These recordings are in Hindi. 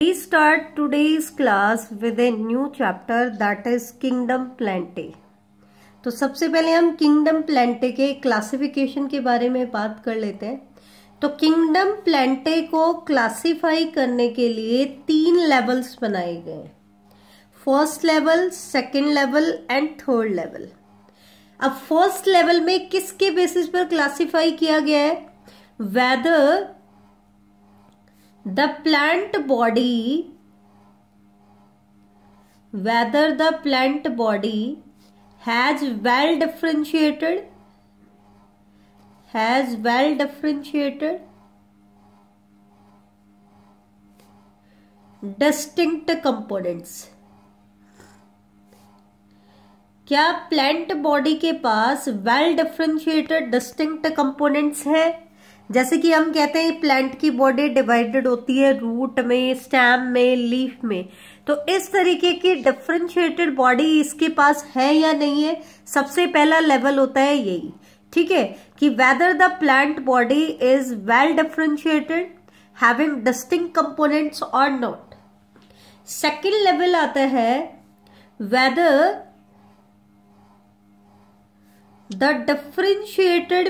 We start today's class with a new chapter that is Kingdom Plantae। तो सबसे पहले हम किंगडम प्लांटे के क्लासिफिकेशन के बारे में बात कर लेते हैं। तो किंगडम प्लांटे को क्लासिफाई करने के लिए 3 लेवल्स बनाए गए हैं, first level, second level and third level. अब फर्स्ट लेवल में किसके बेसिस पर क्लासिफाई किया गया है? Whether the plant body has well differentiated distinct components। क्या प्लांट बॉडी के पास वेल डिफरेंशिएटेड डिस्टिंक्ट कंपोनेंट्स है? जैसे कि हम कहते हैं प्लांट की बॉडी डिवाइडेड होती है रूट में, स्टेम में, लीफ में। तो इस तरीके की डिफरेंशिएटेड बॉडी इसके पास है या नहीं है, सबसे पहला लेवल होता है यही। ठीक है, कि whether the plant body is well differentiated having distinct components और नॉट। सेकेंड लेवल आता है whether the differentiated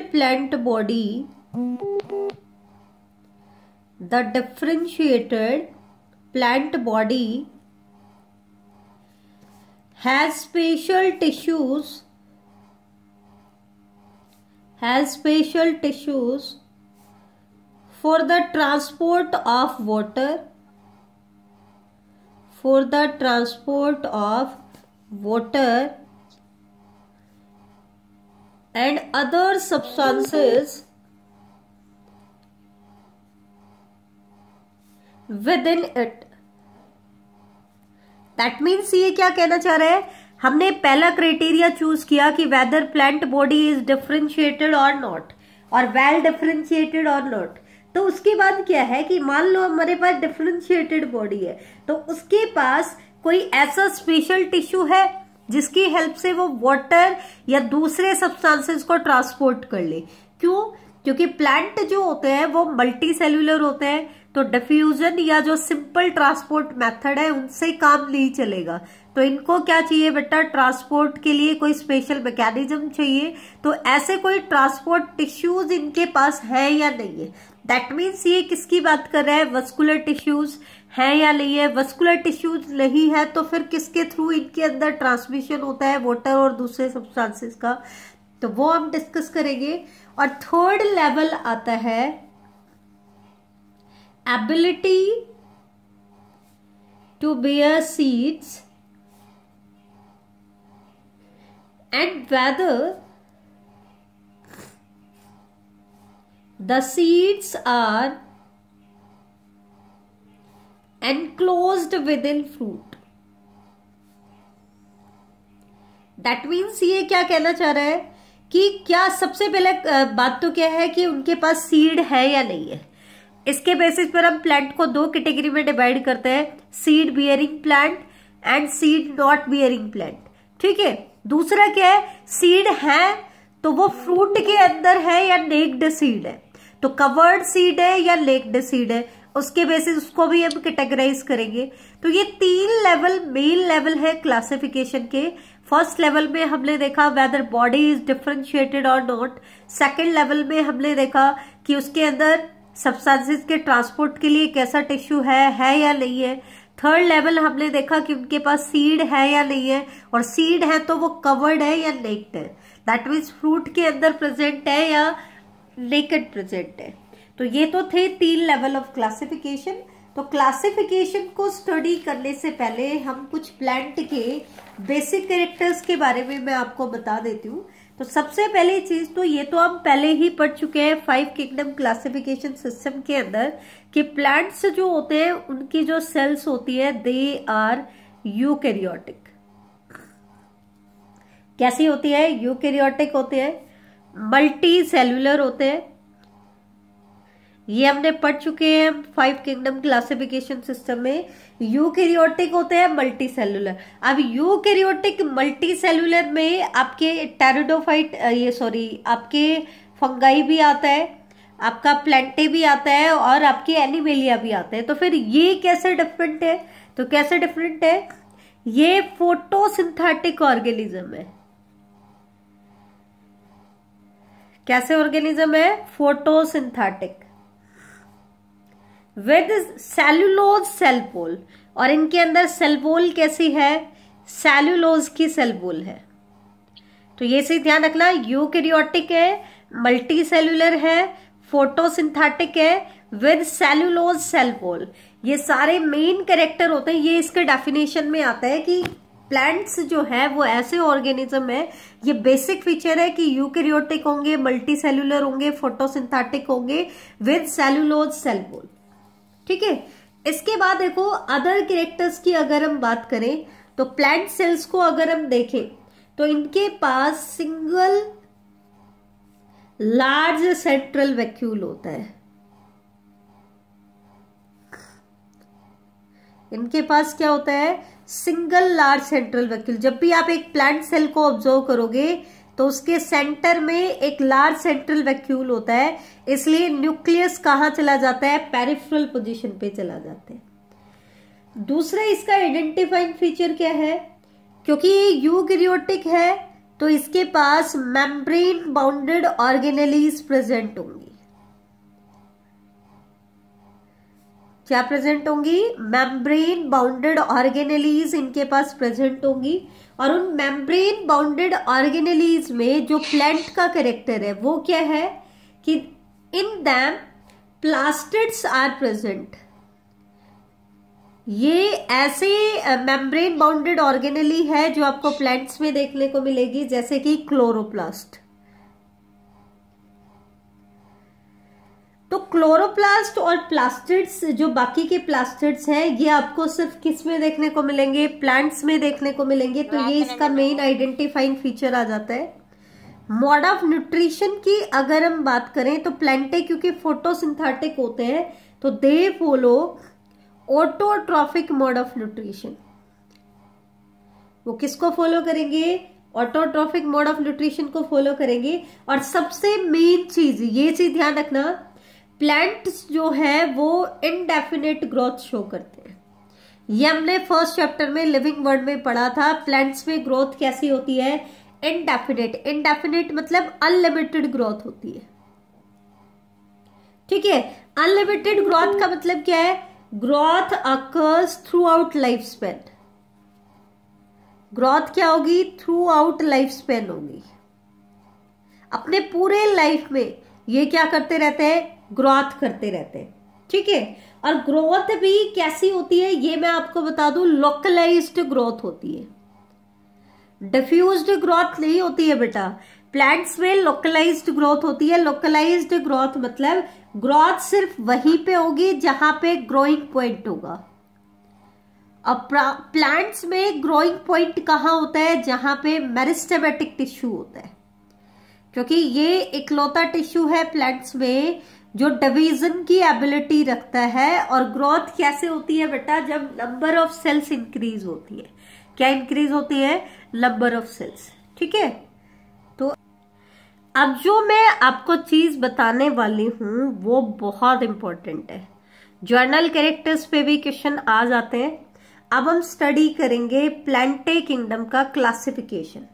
plant body has spatial tissues for the transport of water and other substances within it। That means ये क्या कहना चाह रहा है? हमने पहला क्राइटेरिया चूज किया कि whether plant body is differentiated और नॉट, और वेल डिफरेंशिएटेड और नॉट। तो उसके बाद क्या है कि मान लो हमारे पास डिफरेंशिएटेड बॉडी है, तो उसके पास कोई ऐसा स्पेशल टिश्यू है जिसकी हेल्प से वो वाटर या दूसरे सब्सटेंसेस को ट्रांसपोर्ट कर ले। क्यों? क्योंकि प्लांट जो होते हैं वो मल्टी सेल्यूलर होते हैं, तो डिफ्यूजन या जो सिंपल ट्रांसपोर्ट मेथड है उनसे काम नहीं चलेगा। तो इनको क्या चाहिए बेटा? ट्रांसपोर्ट के लिए कोई स्पेशल मैकेनिज्म चाहिए। तो ऐसे कोई ट्रांसपोर्ट टिश्यूज इनके पास है या नहीं है? दैट मीन्स ये किसकी बात कर रहा है? वस्कुलर टिश्यूज है या नहीं है? वस्कुलर टिश्यूज नहीं है तो फिर किसके थ्रू इनके अंदर ट्रांसमिशन होता है वाटर और दूसरे सब्सटेंसेस का? तो वो हम डिस्कस करेंगे। और थर्ड लेवल आता है ability to bear seeds and whether the seeds are enclosed within fruit। That means ये क्या कहना चाह रहा है कि क्या सबसे पहले बात तो क्या है कि उनके पास सीड है या नहीं है। इसके बेसिस पर हम प्लांट को 2 कैटेगरी में डिवाइड करते हैं, seed bearing plant and seed not bearing plant. ठीक है, दूसरा क्या है? सीड है तो वो फ्रूट के अंदर है या नेक्ड सीड है, तो कवर्ड सीड है या लेक्ड सीड है, उसके बेसिस उसको भी हम कैटेगराइज करेंगे। तो ये 3 लेवल मेन लेवल है क्लासिफिकेशन के। फर्स्ट लेवल में हमने देखा वेदर बॉडी इज डिफरेंशिएटेड और नॉट। सेकेंड लेवल में हमने देखा कि उसके अंदर सब्सटेंसेस के ट्रांसपोर्ट के लिए कैसा टिश्यू है या नहीं है। थर्ड लेवल हमने देखा कि उनके पास सीड है या नहीं है, और सीड है तो वो कवर्ड है या नेक्ड है, दैट मीन्स फ्रूट के अंदर प्रेजेंट है या नेकेड प्रेजेंट है। तो ये तो थे 3 लेवल ऑफ क्लासिफिकेशन। तो क्लासिफिकेशन को स्टडी करने से पहले हम कुछ प्लांट के बेसिक कैरेक्टर्स के बारे में मैं आपको बता देती हूँ। तो सबसे पहली चीज तो ये तो हम पहले ही पढ़ चुके हैं 5 किंगडम क्लासिफिकेशन सिस्टम के अंदर कि प्लांट्स जो होते हैं उनकी जो सेल्स होती है दे आर यूकैरियोटिक। कैसी होती है? यूकैरियोटिक होते हैं, मल्टी सेल्यूलर होते हैं। ये हमने पढ़ चुके हैं 5 किंगडम क्लासिफिकेशन सिस्टम में। यूकैरियोटिक होते हैं, मल्टी सेल्यूलर। अब यूकैरियोटिक मल्टी सेल्यूलर में आपके टेरिडोफाइट आपके फंगाई भी आता है, आपका प्लेंटे भी आता है और आपके एनिमेलिया भी आता है। तो फिर ये कैसे डिफरेंट है? तो कैसे डिफरेंट है? ये फोटोसिंथेटिक ऑर्गेनिज्म है। कैसे ऑर्गेनिज्म है? फोटोसिंथेटिक विद सेल्यूलोज सेल पोल। और इनके अंदर सेल पोल कैसी है? सेल्यूलोज की सेल पोल है। तो ये से ध्यान रखना, यूकैरियोटिक है, मल्टी सेल्यूलर है, फोटोसिंथेटिक है विद सेल्यूलोज सेल पोल। ये सारे मेन कैरेक्टर होते हैं। ये इसके डेफिनेशन में आता है कि प्लांट्स जो है वो ऐसे ऑर्गेनिज्म है, ये बेसिक फीचर है कि यूकैरियोटिक होंगे, मल्टी सेल्यूलर होंगे, फोटोसिंथेटिक होंगे विद सेल्यूलोज सेल पोल। ठीक है। इसके बाद देखो अदर कैरेक्टर्स की अगर हम बात करें तो प्लांट सेल्स को अगर हम देखें तो इनके पास सिंगल लार्ज सेंट्रल वैक्यूल होता है। इनके पास क्या होता है? Single large central vacuole. जब भी आप एक प्लांट सेल को ऑब्जर्व करोगे तो उसके सेंटर में एक लार्ज सेंट्रल वैक्यूल होता है, इसलिए न्यूक्लियस कहां चला जाता है? पेरिफेरल पोजीशन पे चला जाता है। दूसरा इसका आइडेंटिफाइंग फीचर क्या है? क्योंकि ये यूकैरियोटिक है तो इसके पास मेम्ब्रेन बाउंडेड ऑर्गेनेलीज प्रेजेंट होंगी। क्या प्रेजेंट होंगी? मेम्ब्रेन बाउंडेड ऑर्गेनेलीज इनके पास प्रेजेंट होंगी। और उन मेम्ब्रेन बाउंडेड ऑर्गेनेलीज में जो प्लांट का कैरेक्टर है वो क्या है कि in them plastids are present. ये ऐसे मेम्ब्रेन बाउंडेड ऑर्गेनेली है जो आपको प्लांट्स में देखने को मिलेगी, जैसे कि क्लोरोप्लास्ट। तो क्लोरोप्लास्ट और प्लास्टिड्स, जो बाकी के प्लास्टिड्स हैं, ये आपको सिर्फ किस में देखने को मिलेंगे? प्लांट्स में देखने को मिलेंगे। तो ये इसका मेन आइडेंटिफाइंग फीचर आ जाता है। मोड ऑफ न्यूट्रिशन की अगर हम बात करें तो प्लांटे क्योंकि फोटोसिंथेटिक होते हैं तो they follow autotrophic mode of nutrition. वो किसको फॉलो करेंगे? ऑटोट्रॉफिक मोड ऑफ न्यूट्रिशन को फॉलो करेंगे। और सबसे मेन चीज ये चीज ध्यान रखना, प्लांट्स जो है वो इनडेफिनेट ग्रोथ शो करते हैं। ये हमने फर्स्ट चैप्टर में लिविंग वर्ल्ड में पढ़ा था। प्लांट्स में ग्रोथ कैसी होती है? इनडेफिनेट। इनडेफिनेट मतलब अनलिमिटेड ग्रोथ होती है। ठीक है। अनलिमिटेड ग्रोथ का मतलब क्या है? Growth occurs through out life span. Growth क्या होगी? थ्रू आउट लाइफ स्पेन होगी। अपने पूरे लाइफ में ये क्या करते रहते हैं? ग्रोथ करते रहते हैं। ठीक है। और ग्रोथ भी कैसी होती है ये मैं आपको बता दूं, लोकलाइज्ड ग्रोथ होती है, डिफ्यूज्ड ग्रोथ नहीं होती है बेटा। प्लांट्स में लोकलाइज्ड ग्रोथ होती है। लोकलाइज्ड ग्रोथ मतलब ग्रोथ सिर्फ वहीं पे होगी जहां पे ग्रोइंग पॉइंट होगा। अब प्लांट्स में ग्रोइंग पॉइंट कहाँ होता है? जहां पे मेरिस्टेमेटिक टिश्यू होता है, क्योंकि ये इकलौता टिश्यू है प्लांट्स में जो डिवीजन की एबिलिटी रखता है। और ग्रोथ कैसे होती है बेटा? जब नंबर ऑफ सेल्स इंक्रीज होती है। क्या इंक्रीज होती है? Number of cells. ठीक है। तो अब जो मैं आपको चीज बताने वाली हूं वो बहुत इंपॉर्टेंट है। जर्नल कैरेक्टर्स पे भी क्वेश्चन आ जाते हैं। अब हम स्टडी करेंगे प्लांटे किंगडम का क्लासिफिकेशन।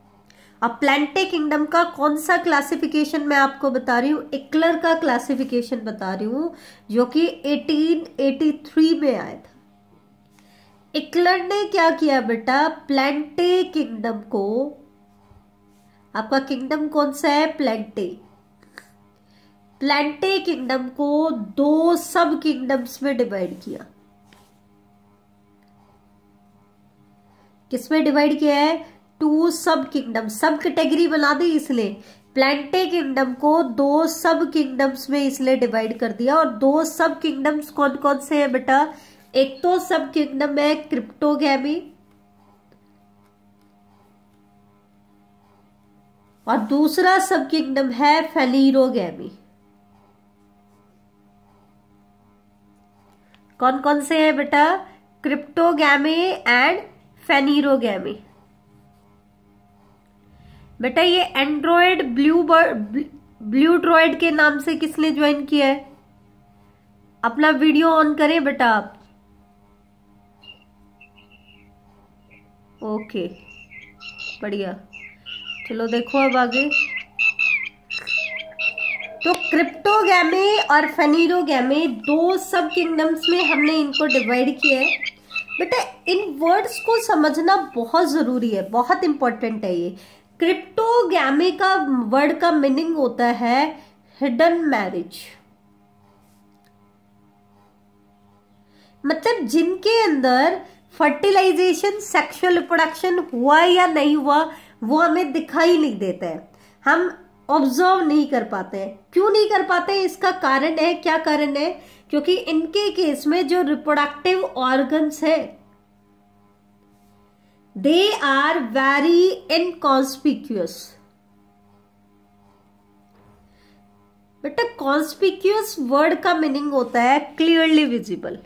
अब प्लांटे किंगडम का कौन सा क्लासिफिकेशन मैं आपको बता रही हूं? इक्लर का क्लासिफिकेशन बता रही हूं, जो कि 1883 में आया था। इक्लर ने क्या किया बेटा? प्लांटे किंगडम को, आपका किंगडम कौन सा है? प्लांटे। प्लांटे किंगडम को 2 सब किंगडम्स में डिवाइड किया। किसमें डिवाइड किया है? 2 सब किंगडम। सब कैटेगरी बना दी इसलिए प्लांटे किंगडम को 2 सब किंगडम्स में इसलिए डिवाइड कर दिया। और 2 सब किंगडम्स कौन कौन से हैं बेटा? एक तो सब किंगडम है क्रिप्टोगैमी और दूसरा सब किंगडम है फेनीरोगैमी। कौन कौन से हैं बेटा? Cryptogamy and फेनीरोगैमी। बेटा ये एंड्रॉयड ब्लू बर्ड, ब्लूट्रॉइड के नाम से किसने ज्वाइन किया है? अपना वीडियो ऑन करें बेटा आप। ओके, बढ़िया। चलो देखो अब आगे। तो क्रिप्टोगैमे और फेनीरोगैमे दो सब किंगडम्स में हमने इनको डिवाइड किया है। बेटा इन वर्ड्स को समझना बहुत जरूरी है, बहुत इंपॉर्टेंट है ये। क्रिप्टोगैमे का वर्ड का मीनिंग होता है हिडन मैरिज, मतलब जिनके अंदर फर्टिलाइजेशन, सेक्सुअल रिप्रोडक्शन हुआ या नहीं हुआ वो हमें दिखाई नहीं देता है, हम ऑब्जर्व नहीं कर पाते हैं। क्यों नहीं कर पाते? इसका कारण है, क्या कारण है? क्योंकि इनके केस में जो रिप्रोडक्टिव ऑर्गन्स है दे आर वेरी इनकॉन्स्पिक्यूअस। बेटा कॉन्स्पिक्यूअस वर्ड का मीनिंग होता है क्लियरली विजिबल,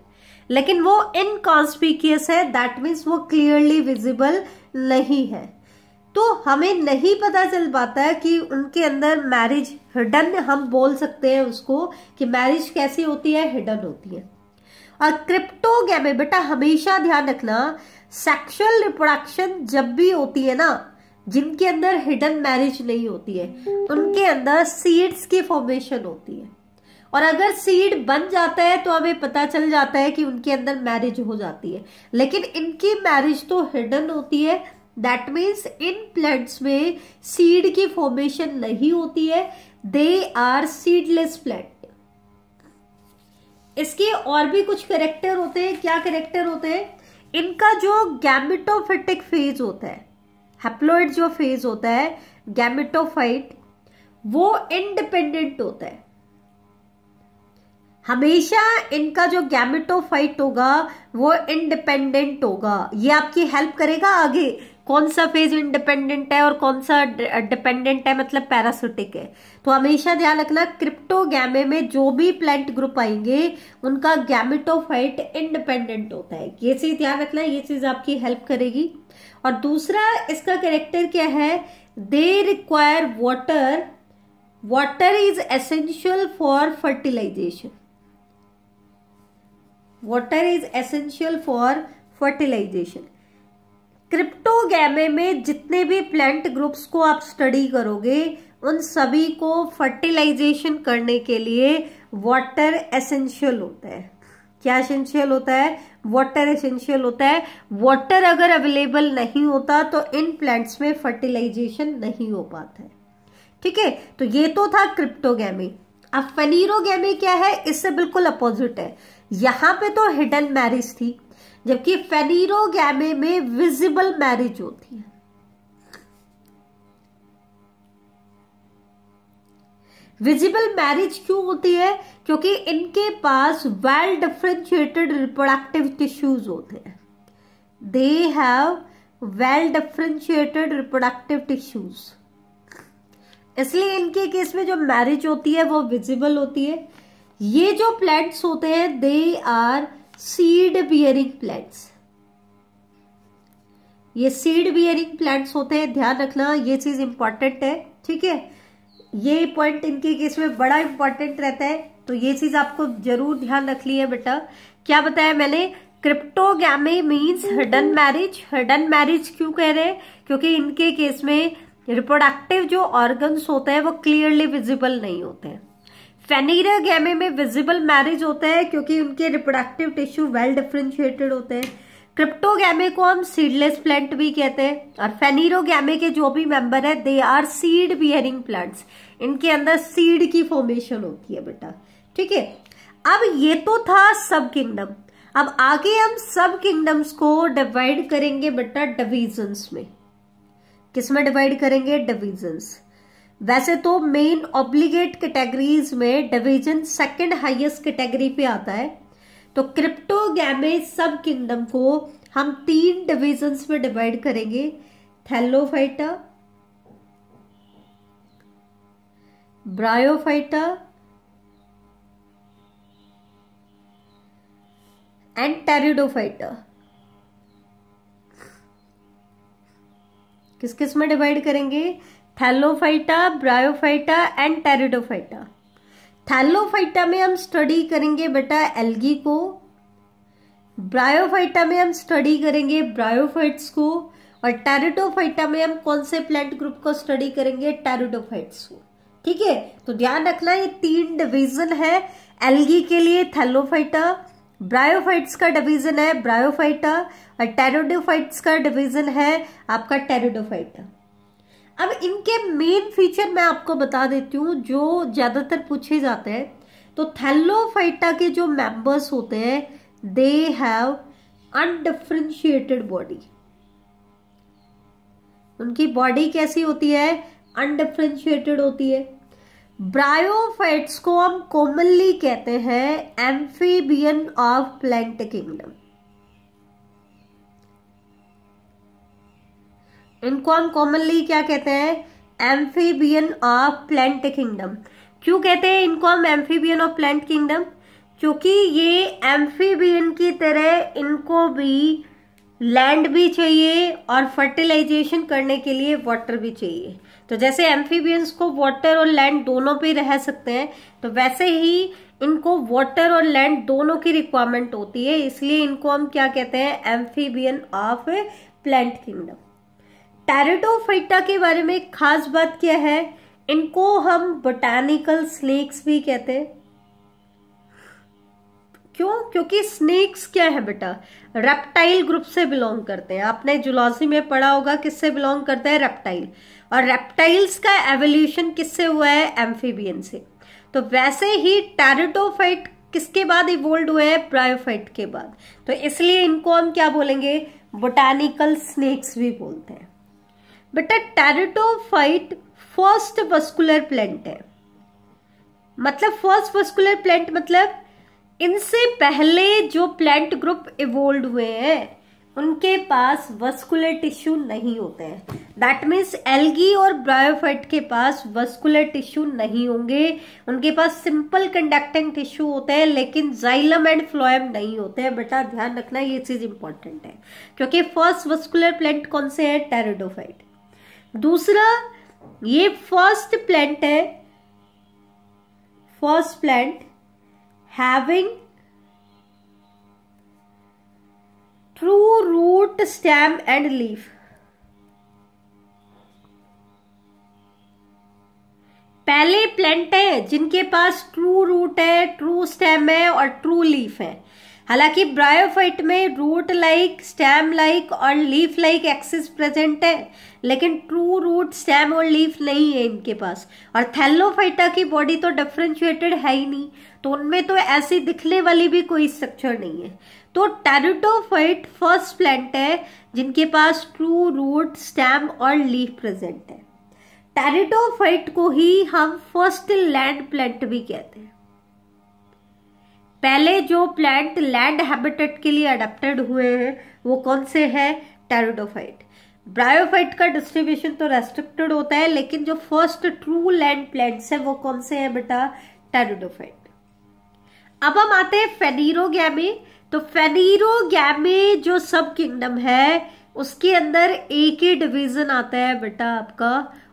लेकिन वो इनकॉन्स्पिक्यूअस है, दैट मीन्स वो क्लियरली विजिबल नहीं है। तो हमें नहीं पता चल पाता है कि उनके अंदर मैरिज हिडन, हम बोल सकते हैं उसको कि मैरिज कैसी होती है, हिडन होती है। और क्रिप्टोगैमे बेटा हमेशा ध्यान रखना, सेक्सुअल रिप्रोडक्शन जब भी होती है ना, जिनके अंदर हिडन मैरिज नहीं होती है उनके अंदर सीड्स की फॉर्मेशन होती है, और अगर सीड बन जाता है तो हमें पता चल जाता है कि उनके अंदर मैरिज हो जाती है। लेकिन इनकी मैरिज तो हिडन होती है, दैट मीन्स इन प्लांट्स में सीड की फॉर्मेशन नहीं होती है, दे आर सीडलेस प्लांट। इसके और भी कुछ कैरेक्टर होते हैं। क्या कैरेक्टर होते हैं? इनका जो गैमेटोफिटिक फेज होता है, हैप्लॉइड जो फेज होता है गैमेटोफाइट, वो इंडिपेंडेंट होता है। हमेशा इनका जो गैमेटोफाइट होगा वो इंडिपेंडेंट होगा। ये आपकी हेल्प करेगा आगे, कौन सा फेज इंडिपेंडेंट है और कौन सा डिपेंडेंट है, मतलब पैरासिटिक है। तो हमेशा ध्यान रखना, क्रिप्टोगैमे में जो भी प्लांट ग्रुप आएंगे उनका गैमेटोफाइट इंडिपेंडेंट होता है। ये चीज ध्यान रखना, ये चीज आपकी हेल्प करेगी। और दूसरा इसका कैरेक्टर क्या है? They require water, water is essential for fertilization, water is essential for fertilization. Cryptogamae में जितने भी प्लांट ग्रुप्स को आप स्टडी करोगे उन सभी को फर्टिलाइजेशन करने के लिए वाटर एसेंशियल होता है। क्या एसेंशियल होता है? वाटर एसेंशियल होता है। वाटर अगर अवेलेबल नहीं होता तो इन प्लांट्स में फर्टिलाइजेशन नहीं हो पाता है। ठीक है, तो ये तो था क्रिप्टोगैमे। अब फेनीरोगैमे क्या है? इससे बिल्कुल अपोजिट है। यहां पे तो हिडन मैरिज थी, जबकि फेनीरोगैमे में विजिबल मैरिज होती है। विजिबल मैरिज क्यों होती है? क्योंकि इनके पास वेल डिफरेंशिएटेड रिप्रोडक्टिव टिश्यूज होते हैं। They have well differentiated reproductive tissues, इसलिए इनके केस में जो मैरिज होती है वो विजिबल होती है। ये जो प्लांट्स होते हैं they are seed bearing plants, ये सीड बियरिंग प्लांट्स होते हैं। ध्यान रखना, ये चीज इंपॉर्टेंट है। ठीक है, ये पॉइंट इनके केस में बड़ा इंपॉर्टेंट रहता है, तो ये चीज आपको जरूर ध्यान रख ली है बेटा। क्या बताया मैंने? Cryptogamae means hidden marriage. Hidden marriage क्यों कह रहे हैं? क्योंकि इनके केस में रिप्रोडक्टिव जो ऑर्गन्स होते हैं वो क्लियरली विजिबल नहीं होते हैं। फेनीरोगैमे में विजिबल मैरिज होता है क्योंकि उनके रिप्रोडक्टिव टिश्यू वेल डिफरेंशिएटेड होते हैं। क्रिप्टोगैमे को हम सीडलेस प्लांट भी कहते हैं। और फेनीरोगैमे के जो भी मेंबर है they are seed bearing plants, इनके अंदर सीड की फॉर्मेशन होती है बेटा। ठीक है, अब ये तो था सब किंगडम। अब आगे हम सब किंगडम्स को डिवाइड करेंगे बेटा डिविजन्स में। किसमें डिवाइड करेंगे? डिविजन्स। वैसे तो मेन ऑब्लिगेट कैटेगरीज में डिवीजन सेकंड हाईएस्ट कैटेगरी पे आता है। तो क्रिप्टोगैमे सब किंगडम को हम 3 डिविजन्स में डिवाइड करेंगे, थैलोफाइटा, ब्रायोफाइटा एंड टेरिडोफाइटा। किस किस में डिवाइड करेंगे? Thallophyta, bryophyta and pteridophyta. Thallophyta में हम स्टडी करेंगे बेटा एल्गी को, ब्रायोफाइटा में हम स्टडी करेंगे ब्रायोफाइट्स को, और टेरिडोफाइटा में हम कौन से प्लांट ग्रुप को स्टडी करेंगे, टेरिडोफाइट्स को। ठीक है, तो ध्यान रखना ये 3 डिवीजन है। एल्गी के लिए थैलोफाइटा, ब्रायोफाइट्स का डिवीजन है ब्रायोफाइटा, और टेरिडोफाइट्स का डिवीजन है आपका टेरिडोफाइटा। अब इनके मेन फीचर मैं आपको बता देती हूँ जो ज्यादातर पूछे जाते हैं। तो थैलोफाइटा के जो मेंबर्स होते हैं दे हैव अनडिफरेंशिएटेड बॉडी। उनकी बॉडी कैसी होती है, अनडिफरेंशिएटेड होती है। ब्रायोफाइट्स को हम कॉमनली कहते हैं एम्फीबियन ऑफ प्लांट किंगडम। इनको हम कॉमनली क्या कहते हैं, एम्फीबियन ऑफ प्लांट किंगडम। क्यों कहते हैं इनको हम एम्फीबियन ऑफ प्लांट किंगडम, क्योंकि ये एम्फीबियन की तरह इनको भी लैंड भी चाहिए और फर्टिलाइजेशन करने के लिए वाटर भी चाहिए। तो जैसे एम्फीबियंस को वाटर और लैंड दोनों पे रह सकते हैं, तो वैसे ही इनको वाटर और लैंड दोनों की रिक्वायरमेंट होती है, इसलिए इनको हम क्या कहते हैं, amphibian of plant kingdom. Pteridophyta के बारे में एक खास बात क्या है, इनको हम बोटैनिकल स्नेक्स भी कहते हैं। क्यों, क्योंकि स्नेक्स क्या है बेटा, रेप्टाइल ग्रुप से बिलोंग करते हैं। आपने जूलॉजी में पढ़ा होगा किससे बिलोंग करते हैं, रेप्टाइल। और रेप्टाइल्स का एवोल्यूशन किससे हुआ है, एम्फीबियन से। तो वैसे ही टेरिडोफाइट किसके बाद इवोल्व हुए हैं, ब्रायोफाइट के बाद। तो इसलिए इनको हम क्या बोलेंगे, बोटैनिकल स्नेक्स भी बोलते हैं। बेटा टेरिडोफाइट फर्स्ट वस्कुलर प्लांट है। मतलब फर्स्ट वस्कुलर प्लांट मतलब इनसे पहले जो प्लांट ग्रुप इवोल्व हुए हैं उनके पास वस्कुलर टिश्यू नहीं होते हैं। दैट मीन्स एल्गी और ब्रायोफाइट के पास वस्कुलर टिश्यू नहीं होंगे, उनके पास सिंपल कंडक्टिंग टिश्यू होते हैं, लेकिन जाइलम एंड फ्लोएम नहीं होते हैं। बेटा ध्यान रखना ये चीज इंपॉर्टेंट है, क्योंकि फर्स्ट वस्कुलर प्लांट कौन से है, टेरिडोफाइट। दूसरा, ये फर्स्ट प्लांट है, first plant having true root, stem and leaf। पहले प्लांट है जिनके पास ट्रू रूट है, ट्रू स्टेम है और ट्रू लीफ है। हालांकि ब्रायोफाइट में रूट लाइक, स्टेम लाइक और लीफ लाइक एक्सिस प्रेजेंट है, लेकिन ट्रू रूट, स्टेम और लीफ नहीं है इनके पास। और थैलोफाइटा की बॉडी तो डिफरेंशिएटेड है ही नहीं, तो उनमें तो ऐसी दिखने वाली भी कोई स्ट्रक्चर नहीं है। तो टेरिडोफाइट फर्स्ट प्लांट है जिनके पास ट्रू रूट, स्टेम और लीफ प्रेजेंट है। टेरिडोफाइट को ही हम फर्स्ट लैंड प्लांट भी कहते हैं। पहले जो प्लांट लैंड हैबिटेट के लिए अडेप्टेड हुए हैं वो कौन से हैं, टेरिडोफाइट। ब्रायोफाइट का डिस्ट्रीब्यूशन तो रेस्ट्रिक्टेड होता है, लेकिन जो फर्स्ट ट्रू लैंड प्लांट्स है वो कौन से हैं बेटा, टेरिडोफाइट। अब हम आते हैं फेनीरोगैमे। तो फेनीरोगैमे जो सब किंगडम है उसके अंदर एक ही डिवीजन आता है बेटा आपका,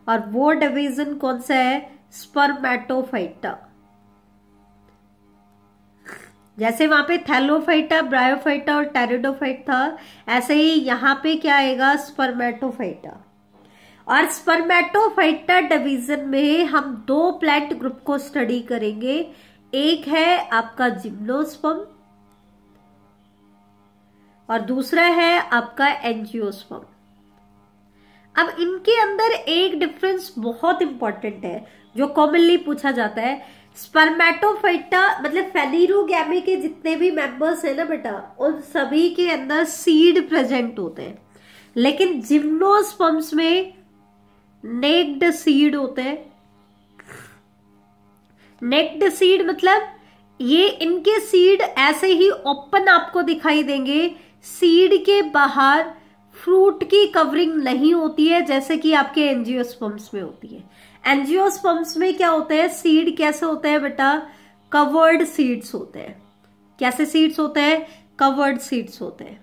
और वो डिवीजन कौन सा है, स्पर्मेटोफाइटा। जैसे वहां पे थैलोफाइटा, ब्रायोफाइटा और टेरिडोफाइट था, ऐसे ही यहाँ पे क्या आएगा, स्पर्मेटोफाइटा। और स्पर्मेटोफाइटा डिवीजन में हम 2 प्लांट ग्रुप को स्टडी करेंगे। एक है आपका जिम्नोस्पर्म और दूसरा है आपका एंजियोस्पर्म। अब इनके अंदर एक डिफरेंस बहुत इंपॉर्टेंट है जो कॉमनली पूछा जाता है। स्पर्मेटोफाइटा मतलब फेनीरोगैमे के जितने भी मेंबर्स हैं ना बेटा, उन सभी के अंदर सीड प्रेजेंट होते हैं, लेकिन जिम्नोस्पर्म्स में नेक्ड सीड होते हैं। नेक्ड सीड मतलब ये इनके सीड ऐसे ही ओपन आपको दिखाई देंगे, सीड के बाहर फ्रूट की कवरिंग नहीं होती है जैसे कि आपके एंजियोस्पर्म्स में होती है। एंजियोस्पर्म्स में क्या होते हैं, सीड कैसे होते हैं बेटा, कवर्ड सीड्स होते हैं। कैसे सीड्स होते हैं, कवर्ड सीड्स होते हैं।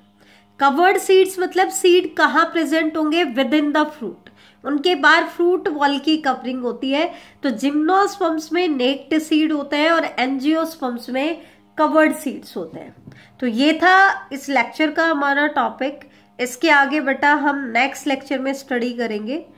कवर्ड सीड्स मतलब सीड कहां प्रेजेंट होंगे, विद इन द फ्रूट। उनके बाहर फ्रूट वॉल की कवरिंग होती है। तो जिम्नोस्पर्म्स में नेक्ड सीड होते हैं और एंजियोस्पर्म्स में कवर्ड सीड्स होते हैं। तो ये था इस लेक्चर का हमारा टॉपिक। इसके आगे बेटा हम नेक्स्ट लेक्चर में स्टडी करेंगे।